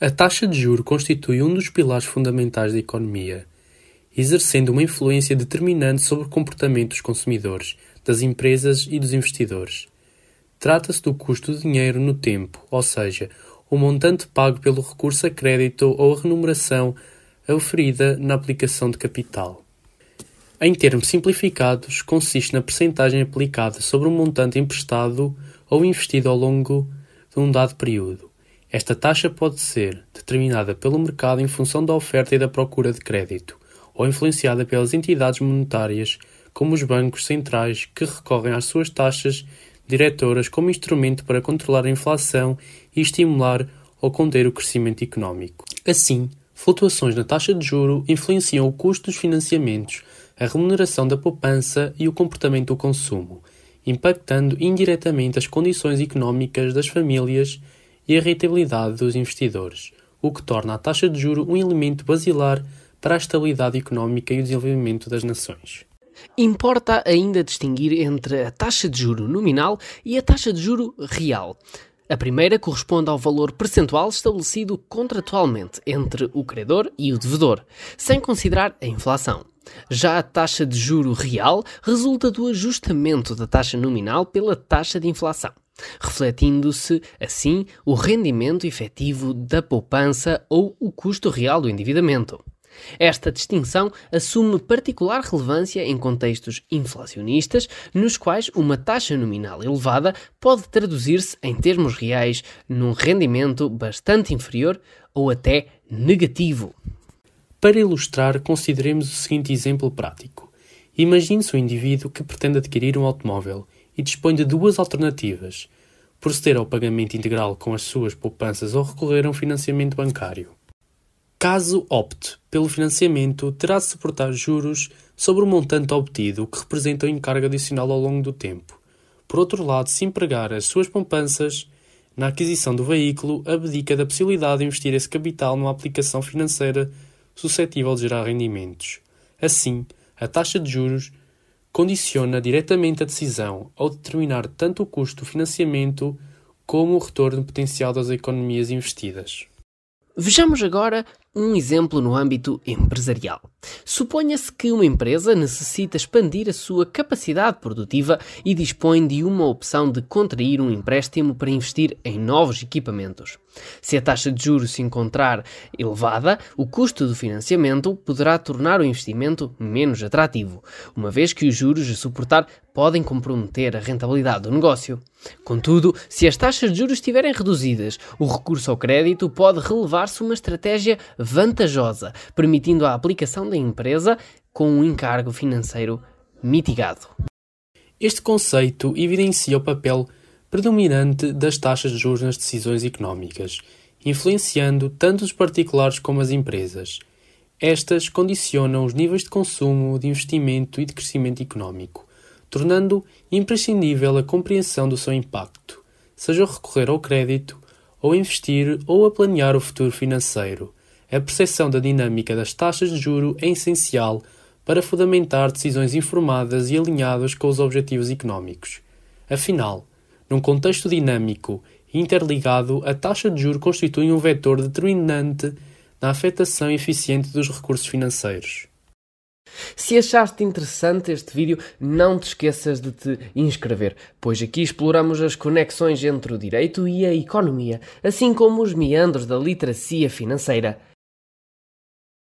A taxa de juro constitui um dos pilares fundamentais da economia, exercendo uma influência determinante sobre o comportamento dos consumidores, das empresas e dos investidores. Trata-se do custo do dinheiro no tempo, ou seja, o montante pago pelo recurso a crédito ou a remuneração oferida na aplicação de capital. Em termos simplificados, consiste na percentagem aplicada sobre o montante emprestado ou investido ao longo de um dado período. Esta taxa pode ser determinada pelo mercado em função da oferta e da procura de crédito, ou influenciada pelas entidades monetárias, como os bancos centrais, que recorrem às suas taxas diretoras como instrumento para controlar a inflação e estimular ou conter o crescimento económico. Assim, flutuações na taxa de juro influenciam o custo dos financiamentos, a remuneração da poupança e o comportamento do consumo, impactando indiretamente as condições económicas das famílias e a rentabilidade dos investidores, o que torna a taxa de juro um elemento basilar para a estabilidade económica e o desenvolvimento das nações. Importa ainda distinguir entre a taxa de juro nominal e a taxa de juro real. A primeira corresponde ao valor percentual estabelecido contratualmente entre o credor e o devedor, sem considerar a inflação. Já a taxa de juro real resulta do ajustamento da taxa nominal pela taxa de inflação, refletindo-se, assim, o rendimento efetivo da poupança ou o custo real do endividamento. Esta distinção assume particular relevância em contextos inflacionistas, nos quais uma taxa nominal elevada pode traduzir-se, em termos reais, num rendimento bastante inferior ou até negativo. Para ilustrar, consideremos o seguinte exemplo prático. Imagine-se um indivíduo que pretende adquirir um automóvel e dispõe de duas alternativas: proceder ao pagamento integral com as suas poupanças ou recorrer a um financiamento bancário. Caso opte pelo financiamento, terá de suportar juros sobre o montante obtido, o que representa um encargo adicional ao longo do tempo. Por outro lado, se empregar as suas poupanças na aquisição do veículo, abdica da possibilidade de investir esse capital numa aplicação financeira suscetível de gerar rendimentos. Assim, a taxa de juros condiciona diretamente a decisão ao determinar tanto o custo do financiamento como o retorno potencial das economias investidas. Vejamos agora um exemplo no âmbito empresarial. Suponha-se que uma empresa necessita expandir a sua capacidade produtiva e dispõe de uma opção de contrair um empréstimo para investir em novos equipamentos. Se a taxa de juros se encontrar elevada, o custo do financiamento poderá tornar o investimento menos atrativo, uma vez que os juros a suportar podem comprometer a rentabilidade do negócio. Contudo, se as taxas de juros estiverem reduzidas, o recurso ao crédito pode relevar-se uma estratégia vantajosa, permitindo a aplicação da empresa com um encargo financeiro mitigado. Este conceito evidencia o papel predominante das taxas de juros nas decisões económicas, influenciando tanto os particulares como as empresas. Estas condicionam os níveis de consumo, de investimento e de crescimento económico, tornando imprescindível a compreensão do seu impacto, seja recorrer ao crédito, ou investir ou a planear o futuro financeiro. A percepção da dinâmica das taxas de juro é essencial para fundamentar decisões informadas e alinhadas com os objetivos económicos. Afinal, num contexto dinâmico e interligado, a taxa de juro constitui um vetor determinante na afetação eficiente dos recursos financeiros. Se achaste interessante este vídeo, não te esqueças de te inscrever, pois aqui exploramos as conexões entre o direito e a economia, assim como os meandros da literacia financeira.